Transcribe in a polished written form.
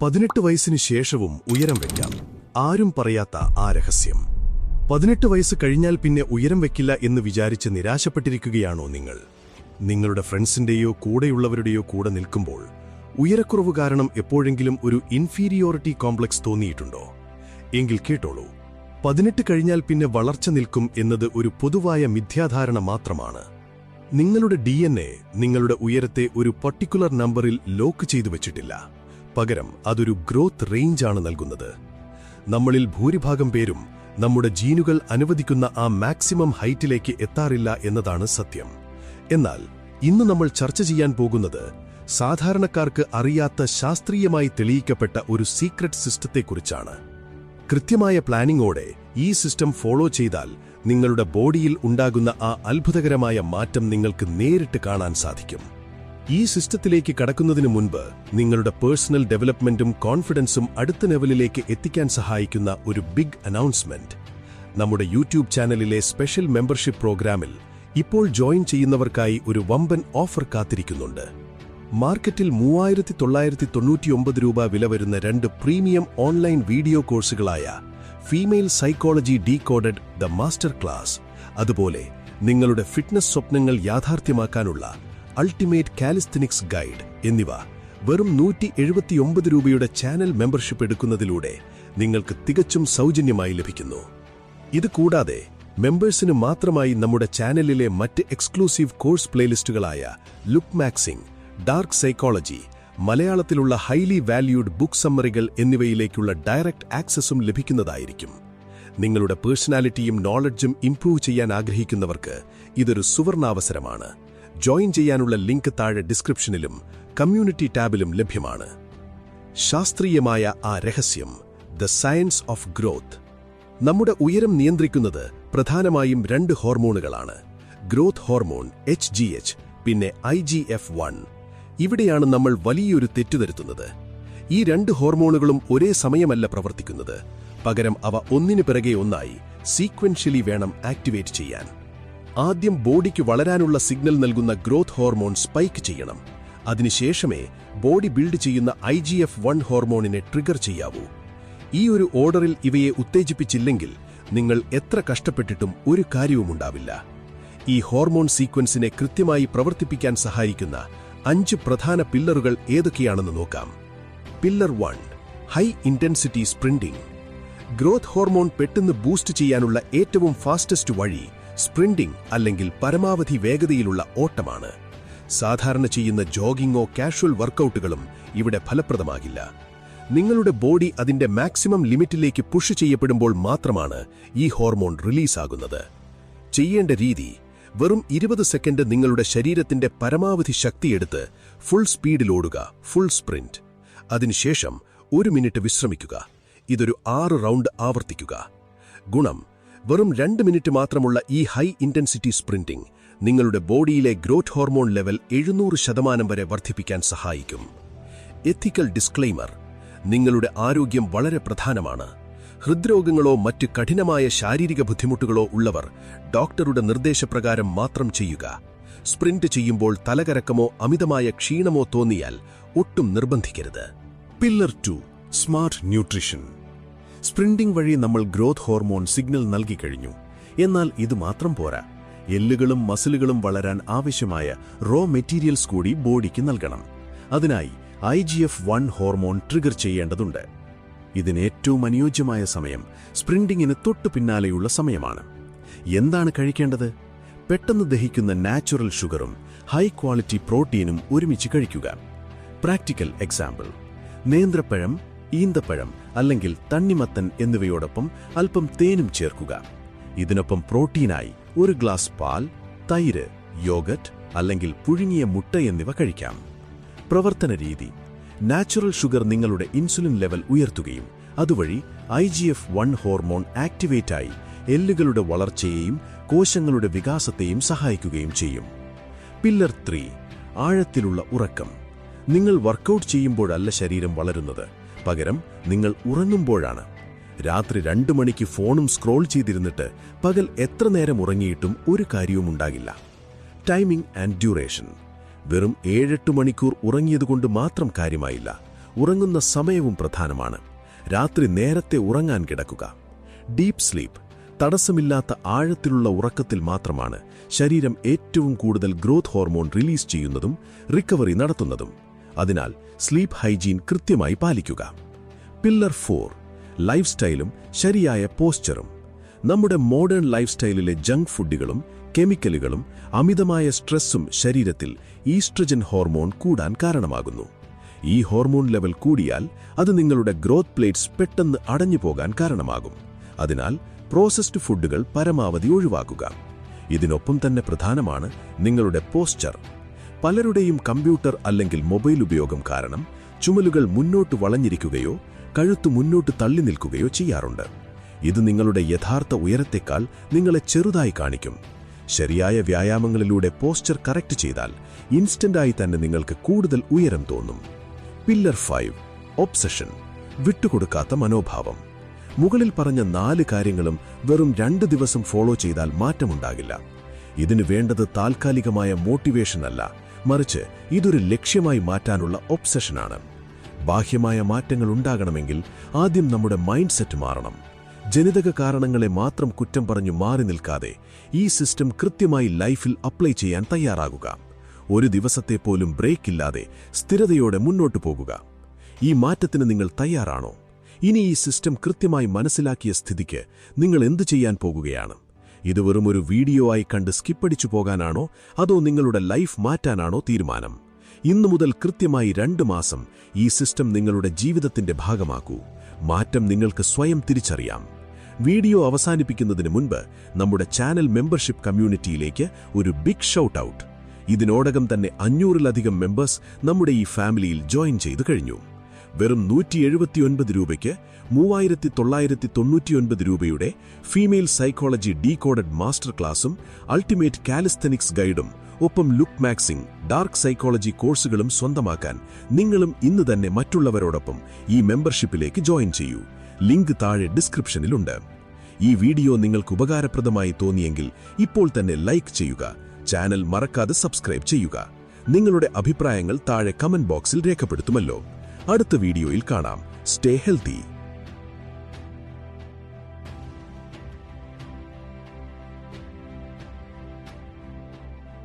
18 വയസ്സിന് ശേഷവും ഉയരം വയ്ക്കാം. ആരും പറയാത്ത ആ രഹസ്യം. 18 വയസ്സ് കഴിഞ്ഞാൽ പിന്നെ ഉയരം വയ്ക്കില്ല എന്ന് വിചാരിച്ച് നിരാശപ്പെട്ടിരിക്കുകയാണോ നിങ്ങൾ? നിങ്ങളുടെ ഫ്രണ്ട്സിന്റെയോ കൂടെയുള്ളവരുടെയോ കൂടെ നിൽക്കുമ്പോൾ ഉയരക്കുറവ് കാരണം എപ്പോഴെങ്കിലും ഒരു ഇൻഫീരിയോറിറ്റി കോംപ്ലക്സ് തോന്നിയിട്ടുണ്ടോ? എങ്കിൽ കേട്ടോളൂ, 18 കഴിഞ്ഞാൽ പിന്നെ വളർച്ച നിൽക്കും എന്നത് ഒരു പൊതുവായ മിഥ്യാധാരണ മാത്രമാണ്. നിങ്ങളുടെ DNA നിങ്ങളുടെ ഉയരത്തെ ഒരു പർട്ടിക്കുലർ നമ്പറിൽ ലോക്ക് ചെയ്തു വച്ചിട്ടില്ല. പകരം അതൊരു ഗ്രോത്ത് റേഞ്ചാണ് നൽകുന്നത്. നമ്മളിൽ ഭൂരിഭാഗം പേരും നമ്മുടെ ജീനുകൾ അനുവദിക്കുന്ന ആ മാക്സിമം ഹൈറ്റിലേക്ക് എത്താറില്ല എന്നതാണ് സത്യം. എന്നാൽ ഇന്ന് നമ്മൾ ചർച്ച ചെയ്യാൻ പോകുന്നത് സാധാരണക്കാർക്ക് അറിയാത്ത ശാസ്ത്രീയമായി തെളിയിക്കപ്പെട്ട ഒരു സീക്രട്ട് സിസ്റ്റത്തെക്കുറിച്ചാണ്. കൃത്യമായ പ്ലാനിങ്ങോടെ ഈ സിസ്റ്റം ഫോളോ ചെയ്താൽ നിങ്ങളുടെ ബോഡിയിൽ ഉണ്ടാകുന്ന ആ അത്ഭുതകരമായ മാറ്റം നിങ്ങൾക്ക് നേരിട്ട് കാണാൻ സാധിക്കും. ഈ സിസ്റ്റത്തിലേക്ക് കടക്കുന്നതിന് മുൻപ് നിങ്ങളുടെ പേഴ്സണൽ ഡെവലപ്മെന്റും കോൺഫിഡൻസും അടുത്ത ലെവലിലേക്ക് എത്തിക്കാൻ സഹായിക്കുന്ന ഒരു ബിഗ് അനൗൺസ്മെന്റ്. നമ്മുടെ യൂട്യൂബ് ചാനലിലെ സ്പെഷ്യൽ മെമ്പർഷിപ്പ് പ്രോഗ്രാമിൽ ഇപ്പോൾ ജോയിൻ ചെയ്യുന്നവർക്കായി ഒരു വമ്പൻ ഓഫർ കാത്തിരിക്കുന്നുണ്ട്. മാർക്കറ്റിൽ 3999 രൂപ വില വരുന്ന 2 പ്രീമിയം ഓൺലൈൻ വീഡിയോ കോഴ്സുകളായ female psychology decoded the master class, അതുപോലെ നിങ്ങളുടെ ഫിറ്റ്നസ് സ്വപ്നങ്ങൾ യാഥാർത്ഥ്യമാക്കാനുള്ള അൾട്ടിമേറ്റ് കാലിസ്തനിക്സ് ഗൈഡ് എന്നിവ വെറും 179 രൂപയുടെ ചാനൽ മെമ്പർഷിപ്പ് എടുക്കുന്നതിലൂടെ നിങ്ങൾക്ക് തികച്ചും സൗജന്യമായി ലഭിക്കുന്നു. ഇത് കൂടാതെ മെമ്പേഴ്സിന് മാത്രമായി നമ്മുടെ ചാനലിലെ മറ്റ് എക്സ്ക്ലൂസീവ് കോഴ്സ് പ്ലേലിസ്റ്റുകളായ ലുക്ക് മാക്സിംഗ്, ഡാർക്ക് സൈക്കോളജി, മലയാളത്തിലുള്ള ഹൈലി വാല്യൂഡ് ബുക്ക് സമ്മറികൾ എന്നിവയിലേക്കുള്ള ഡയറക്റ്റ് ആക്സസും ലഭിക്കുന്നതായിരിക്കും. നിങ്ങളുടെ പേഴ്സണാലിറ്റിയും നോളജും ഇംപ്രൂവ് ചെയ്യാൻ ആഗ്രഹിക്കുന്നവർക്ക് ഇതൊരു സുവർണാവസരമാണ്. ജോയിൻ ചെയ്യാനുള്ള ലിങ്ക് താഴെ ഡിസ്ക്രിപ്ഷനിലും കമ്മ്യൂണിറ്റി ടാബിലും ലഭ്യമാണ്. ശാസ്ത്രീയമായ ആ രഹസ്യം, ദ സയൻസ് ഓഫ് ഗ്രോത്ത്. നമ്മുടെ ഉയരം നിയന്ത്രിക്കുന്നത് പ്രധാനമായും 2 ഹോർമോണുകളാണ്: ഗ്രോത്ത് ഹോർമോൺ HGH, പിന്നെ IGF-1. ഇവിടെയാണ് നമ്മൾ വലിയൊരു തെറ്റുവരുത്തുന്നത്. ഈ 2 ഹോർമോണുകളും ഒരേ സമയമല്ല പ്രവർത്തിക്കുന്നത്. പകരം അവ ഒന്നിനു പിറകെ ഒന്നായി സീക്വൻഷ്യലി വേണം ആക്ടിവേറ്റ് ചെയ്യാൻ. ആദ്യം ബോഡിക്ക് വളരാനുള്ള സിഗ്നൽ നൽകുന്ന ഗ്രോത്ത് ഹോർമോൺ സ്പൈക്ക് ചെയ്യണം. അതിനുശേഷമേ ബോഡി ബിൽഡ് ചെയ്യുന്ന IGF-1 ഹോർമോണിനെ ട്രിഗർ ചെയ്യാവൂ. ഈ ഒരു ഓർഡറിൽ ഇവയെ ഉത്തേജിപ്പിച്ചില്ലെങ്കിൽ നിങ്ങൾ എത്ര കഷ്ടപ്പെട്ടിട്ടും ഒരു കാര്യവുമുണ്ടാവില്ല. ഈ ഹോർമോൺ സീക്വൻസിനെ കൃത്യമായി പ്രവർത്തിപ്പിക്കാൻ സഹായിക്കുന്ന 5 പ്രധാന പില്ലറുകൾ ഏതൊക്കെയാണെന്ന് നോക്കാം. Pillar 1, high intensity sprinting. Growth hormone പെട്ടെന്ന് ബൂസ്റ്റ് ചെയ്യാനുള്ള ഏറ്റവും ഫാസ്റ്റസ്റ്റ് വഴി സ്പ്രിന്റിംഗ് അല്ലെങ്കിൽ പരമാവധി വേഗതയിലുള്ള ഓട്ടമാണ്. സാധാരണ ചെയ്യുന്ന ജോഗിങ്ങോ കാഷ്വൽ വർക്കൗട്ടുകളും ഇവിടെ ഫലപ്രദമാകില്ല. നിങ്ങളുടെ ബോഡി അതിന്റെ മാക്സിമം ലിമിറ്റിലേക്ക് പുഷ് ചെയ്യപ്പെടുമ്പോൾ മാത്രമാണ് ഈ ഹോർമോൺ റിലീസാകുന്നത്. ചെയ്യേണ്ട രീതി: വെറും 20 സെക്കൻഡ് നിങ്ങളുടെ ശരീരത്തിന്റെ പരമാവധി ശക്തിയെടുത്ത് ഫുൾ സ്പീഡിൽ ഓടുക, ഫുൾ സ്പ്രിന്റ്. അതിനുശേഷം 1 മിനിറ്റ് വിശ്രമിക്കുക. ഇതൊരു 6 റൗണ്ട് ആവർത്തിക്കുക. ഗുണം: വെറും 2 മിനിറ്റ് മാത്രമുള്ള ഈ ഹൈ ഇന്റൻസിറ്റി സ്പ്രിന്റിംഗ് നിങ്ങളുടെ ബോഡിയിലെ ഗ്രോത്ത് ഹോർമോൺ ലെവൽ 700% വരെ വർദ്ധിപ്പിക്കാൻ സഹായിക്കും. എത്തിക്കൽ ഡിസ്ക്ലെയിമർ: നിങ്ങളുടെ ആരോഗ്യം വളരെ പ്രധാനമാണ്. ഹൃദ്രോഗങ്ങളോ മറ്റ് കഠിനമായ ശാരീരിക ബുദ്ധിമുട്ടുകളോ ഉള്ളവർ ഡോക്ടറുടെ നിർദ്ദേശപ്രകാരം മാത്രം ചെയ്യുക. സ്പ്രിന്റ് ചെയ്യുമ്പോൾ തലകറക്കമോ അമിതമായ ക്ഷീണമോ തോന്നിയാൽ ഒട്ടും നിർബന്ധിക്കരുത്. Pillar 2, smart nutrition. സ്പ്രിന്റിംഗ് വഴി നമ്മൾ ഗ്രോത്ത് ഹോർമോൺ സിഗ്നൽ നൽകിക്കഴിഞ്ഞു. എന്നാൽ ഇത് മാത്രം പോരാ. എല്ലുകളും മസിലുകളും വളരാൻ ആവശ്യമായ റോ മെറ്റീരിയൽസ് കൂടി ബോഡിക്ക് നൽകണം. അതിനായി IGF-1 ഹോർമോൺ ട്രിഗർ ചെയ്യേണ്ടതുണ്ട്. ഇതിന് ഏറ്റവും അനുയോജ്യമായ സമയം സ്പ്രിന്റിങ്ങിന് തൊട്ടു പിന്നാലെയുള്ള സമയമാണ്. എന്താണ് കഴിക്കേണ്ടത്? പെട്ടെന്ന് ദഹിക്കുന്ന നാച്ചുറൽ ഷുഗറും ഹൈ ക്വാളിറ്റി പ്രോട്ടീനും ഒരുമിച്ച് കഴിക്കുക. പ്രാക്ടിക്കൽ എക്സാമ്പിൾ: നേന്ത്രപ്പഴം, ഈന്തപ്പഴം അല്ലെങ്കിൽ തണ്ണിമത്തൻ എന്നിവയോടൊപ്പം അല്പം തേനും ചേർക്കുക. ഇതിനൊപ്പം പ്രോട്ടീനായി 1 ഗ്ലാസ് പാൽ, തൈര്, യോഗട്ട് അല്ലെങ്കിൽ പുഴുങ്ങിയ മുട്ട എന്നിവ കഴിക്കാം. പ്രവർത്തന രീതി: നാച്ചുറൽ ഷുഗർ നിങ്ങളുടെ ഇൻസുലിൻ ലെവൽ ഉയർത്തുകയും അതുവഴി IGF-1 ഹോർമോൺ ആക്ടിവേറ്റായി എല്ലുകളുടെ വളർച്ചയെയും കോശങ്ങളുടെ വികാസത്തെയും സഹായിക്കുകയും ചെയ്യും. പില്ലർ 3, ആഴത്തിലുള്ള ഉറക്കം. നിങ്ങൾ വർക്കൗട്ട് ചെയ്യുമ്പോഴല്ല ശരീരം വളരുന്നത്, പകരം നിങ്ങൾ ഉറങ്ങുമ്പോഴാണ്. രാത്രി 2 മണിക്ക് ഫോണും സ്ക്രോൾ ചെയ്തിരുന്നിട്ട് പകൽ എത്ര നേരം ഉറങ്ങിയിട്ടും ഒരു കാര്യവും ഉണ്ടാകില്ല. Timing and duration. വെറും 7-8 മണിക്കൂർ ഉറങ്ങിയതുകൊണ്ട് മാത്രം കാര്യമായില്ല. ഉറങ്ങുന്ന സമയവും പ്രധാനമാണ്. രാത്രി നേരത്തെ ഉറങ്ങാൻ കിടക്കുക. ഡീപ്പ് സ്ലീപ്പ്, തടസ്സമില്ലാത്ത ആഴത്തിലുള്ള ഉറക്കത്തിൽ മാത്രമാണ് ശരീരം ഏറ്റവും കൂടുതൽ ഗ്രോത്ത് ഹോർമോൺ റിലീസ് ചെയ്യുന്നതും റിക്കവറി നടത്തുന്നതും. അതിനാൽ സ്ലീപ്പ് ഹൈജീൻ കൃത്യമായി പാലിക്കുക. പില്ലർ 4, ലൈഫ് സ്റ്റൈലും ശരിയായ പോസ്ചറും. നമ്മുടെ മോഡേൺ ലൈഫ് സ്റ്റൈലിലെ ജങ്ക് ഫുഡുകളും കെമിക്കലുകളും അമിതമായ സ്ട്രെസ്സും ശരീരത്തിൽ ഈസ്ട്രജൻ ഹോർമോൺ കൂടാൻ കാരണമാകുന്നു. ഈ ഹോർമോൺ ലെവൽ കൂടിയാൽ അത് നിങ്ങളുടെ ഗ്രോത്ത് പ്ലേറ്റ്സ് പെട്ടെന്ന് അടഞ്ഞു പോകാൻ കാരണമാകും. അതിനാൽ പ്രോസസ്ഡ് ഫുഡുകൾ പരമാവധി ഒഴിവാക്കുക. ഇതിനൊപ്പം തന്നെ പ്രധാനമാണ് നിങ്ങളുടെ പോസ്ചർ. പലരുടെയും കമ്പ്യൂട്ടർ അല്ലെങ്കിൽ മൊബൈൽ ഉപയോഗം കാരണം ചുമലുകൾ മുന്നോട്ട് വളഞ്ഞിരിക്കുകയോ കഴുത്ത് മുന്നോട്ട് തള്ളി നിൽക്കുകയോ ചെയ്യാറുണ്ട്. ഇത് നിങ്ങളുടെ യഥാർത്ഥ ഉയരത്തേക്കാൾ നിങ്ങളെ ചെറുതായി കാണിക്കും. ശരിയായ വ്യായാമങ്ങളിലൂടെ പോസ്ചർ കറക്റ്റ് ചെയ്താൽ ഇൻസ്റ്റന്റായി തന്നെ നിങ്ങൾക്ക് കൂടുതൽ ഉയരം തോന്നും. പില്ലർ 5, ഒബ്സഷൻ, വിട്ടുകൊടുക്കാത്ത മനോഭാവം. മുകളിൽ പറഞ്ഞ 4 കാര്യങ്ങളും വെറും 2 ദിവസം ഫോളോ ചെയ്താൽ മാറ്റമുണ്ടാകില്ല. ഇതിനു വേണ്ടത് താൽക്കാലികമായ മോട്ടിവേഷൻ അല്ല, മറിച്ച് ഇതൊരു ലക്ഷ്യമായി മാറ്റാനുള്ള ഒബ്സഷനാണ്. ബാഹ്യമായ മാറ്റങ്ങൾ ഉണ്ടാകണമെങ്കിൽ ആദ്യം നമ്മുടെ മൈൻഡ് സെറ്റ് മാറണം. ജനിതക കാരണങ്ങളെ മാത്രം കുറ്റം പറഞ്ഞു മാറി നിൽക്കാതെ ഈ സിസ്റ്റം കൃത്യമായി ലൈഫിൽ അപ്ലൈ ചെയ്യാൻ തയ്യാറാകുക. ഒരു ദിവസത്തെ പോലും ബ്രേക്ക് ഇല്ലാതെ സ്ഥിരതയോടെ മുന്നോട്ടു പോകുക. ഈ മാറ്റത്തിന് നിങ്ങൾ തയ്യാറാണോ? ഇനി ഈ സിസ്റ്റം കൃത്യമായി മനസ്സിലാക്കിയ സ്ഥിതിക്ക് നിങ്ങൾ എന്തു ചെയ്യാൻ പോകുകയാണ്? ഇത് വെറും ഒരു വീഡിയോ ആയി കണ്ട് സ്കിപ്പടിച്ചു പോകാനാണോ അതോ നിങ്ങളുടെ ലൈഫ് മാറ്റാനാണോ തീരുമാനം? ഇന്നു മുതൽ കൃത്യമായി 2 മാസം ഈ സിസ്റ്റം നിങ്ങളുടെ ജീവിതത്തിന്റെ ഭാഗമാക്കൂ. മാറ്റം നിങ്ങൾക്ക് സ്വയം തിരിച്ചറിയാം. വീഡിയോ അവസാനിപ്പിക്കുന്നതിന് മുൻപ് നമ്മുടെ ചാനൽ മെമ്പർഷിപ്പ് കമ്മ്യൂണിറ്റിയിലേക്ക് ഒരു ബിഗ് ഷൗട്ട് ഔട്ട്. ഇതിനോടകം തന്നെ 500-ലധികം മെമ്പേഴ്സ് നമ്മുടെ ഈ ഫാമിലിയിൽ ജോയിൻ ചെയ്തു കഴിഞ്ഞു. വെറും 179 രൂപയ്ക്ക് 3999 രൂപയുടെ ഫീമെയിൽ സൈക്കോളജി ഡീകോഡഡ് മാസ്റ്റർ ക്ലാസും അൾട്ടിമേറ്റ് കാലിസ്തനിക്സ് ഗൈഡും ഒപ്പം ലുക്ക് മാക്സിംഗ്, ഡാർക്ക് സൈക്കോളജി കോഴ്സുകളും സ്വന്തമാക്കാൻ നിങ്ങളും ഇന്ന് തന്നെ മറ്റുള്ളവരോടൊപ്പം ഈ മെമ്പർഷിപ്പിലേക്ക് ജോയിൻ ചെയ്യൂ. ലിങ്ക് താഴെ ഡിസ്ക്രിപ്ഷനിലുണ്ട്. ഈ വീഡിയോ നിങ്ങൾക്ക് ഉപകാരപ്രദമായി തോന്നിയെങ്കിൽ ഇപ്പോൾ തന്നെ ലൈക്ക് ചെയ്യുക. ചാനൽ മറക്കാതെ സബ്സ്ക്രൈബ് ചെയ്യുക. നിങ്ങളുടെ അഭിപ്രായങ്ങൾ താഴെ കമന്റ് ബോക്സിൽ രേഖപ്പെടുത്തുമല്ലോ. അടുത്ത വീഡിയോയിൽ കാണാം. Stay healthy.